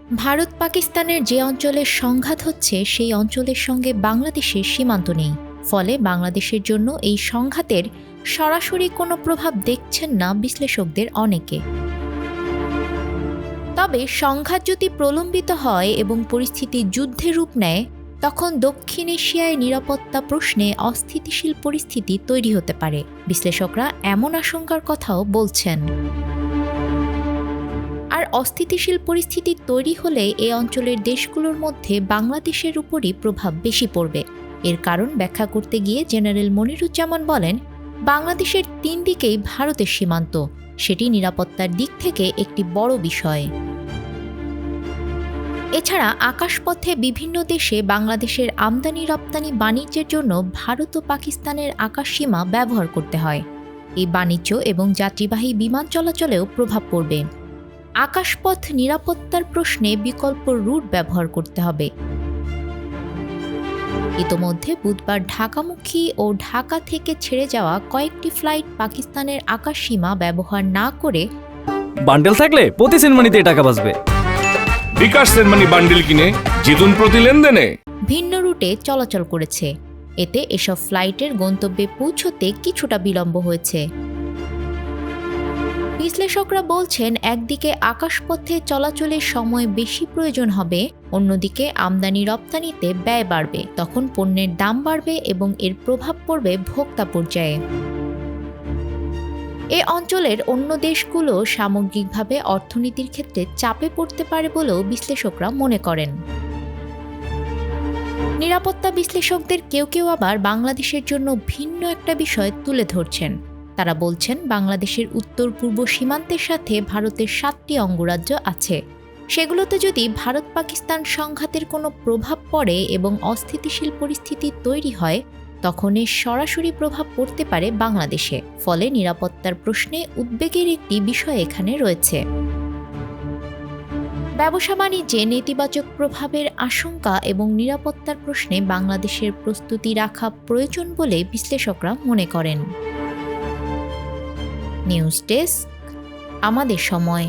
ভারত পাকিস্তানের যে অঞ্চলের সংঘাত হচ্ছে সেই অঞ্চলের সঙ্গে বাংলাদেশের সীমান্ত নেই, ফলে বাংলাদেশের জন্য এই সংঘাতের সরাসরি কোনো প্রভাব দেখছেন না বিশ্লেষকদের অনেকে। তবে সংঘাত যদি প্রলম্বিত হয় এবং পরিস্থিতি যুদ্ধের রূপ নেয়, তখন দক্ষিণ এশিয়ায় নিরাপত্তা প্রশ্নে অস্থিতিশীল পরিস্থিতি তৈরি হতে পারে। বিশ্লেষকরা এমন আশঙ্কার কথাও বলছেন। আর অস্থিতিশীল পরিস্থিতি তৈরি হলে এ অঞ্চলের দেশগুলোর মধ্যে বাংলাদেশের উপরই প্রভাব বেশি পড়বে। এর কারণ ব্যাখ্যা করতে গিয়ে জেনারেল মনিরুজ্জামান বলেন, বাংলাদেশের 3 দিকেই ভারতের সীমান্ত, সেটি নিরাপত্তার দিক থেকে একটি বড় বিষয়। এছাড়া আকাশপথে বিভিন্ন দেশে বাংলাদেশের আমদানি রপ্তানি বাণিজ্যের জন্য ভারত ও পাকিস্তানের আকাশসীমা ব্যবহার করতে হয়। এই বাণিজ্য এবং যাত্রীবাহী বিমান চলাচলেও প্রভাব পড়বে। আকাশপথ নিরাপত্তার প্রশ্নে বিকল্প রুট ব্যবহার করতে হবে। ইতোমধ্যে বুধবার ঢাকামুখী ও ঢাকা থেকে ছেড়ে যাওয়া কয়েকটি ফ্লাইট পাকিস্তানের আকাশসীমা ব্যবহার না করে বান্ডেল থাকলে প্রতি সেনমানিতে টাকা বাঁচবে। বিকাশ সেনমানি বান্ডেল কিনে জিতুন প্রতি লেনদেনে। ভিন্ন রুটে চলাচল করেছে। এতে এসব ফ্লাইটের গন্তব্যে পৌঁছতে কিছুটা বিলম্ব হয়েছে। বিশ্লেষকরা বলছেন, একদিকে আকাশপথে চলাচলের সময় বেশি প্রয়োজন হবে, অন্যদিকে আমদানি রপ্তানিতে ব্যয় বাড়বে। তখন পণ্যের দাম বাড়বে এবং এর প্রভাব পড়বে ভোক্তা পর্যায়ে। এ অঞ্চলের অন্য দেশগুলো সামগ্রিকভাবে অর্থনীতির ক্ষেত্রে চাপে পড়তে পারে বলেও বিশ্লেষকরা মনে করেন। নিরাপত্তা বিশ্লেষকদের কেউ কেউ আবার বাংলাদেশের জন্য ভিন্ন একটা বিষয় তুলে ধরছেন। তারা বলছেন, বাংলাদেশের উত্তর পূর্ব সীমান্তের সাথে ভারতের 7টি অঙ্গরাজ্য আছে। সেগুলোতে যদি ভারত পাকিস্তান সংঘাতের কোনো প্রভাব পড়ে এবং অস্থিতিশীল পরিস্থিতি তৈরি হয়, তখন এর সরাসরি প্রভাব পড়তে পারে বাংলাদেশে। ফলে নিরাপত্তার প্রশ্নে উদ্বেগের একটি বিষয় এখানে রয়েছে। ব্যবসা বাণিজ্যে নেতিবাচক প্রভাবের আশঙ্কা এবং নিরাপত্তার প্রশ্নে বাংলাদেশের প্রস্তুতি রাখা প্রয়োজন বলে বিশ্লেষকরা মনে করেন। নিউজ ডেস্ক, আমাদের সময়।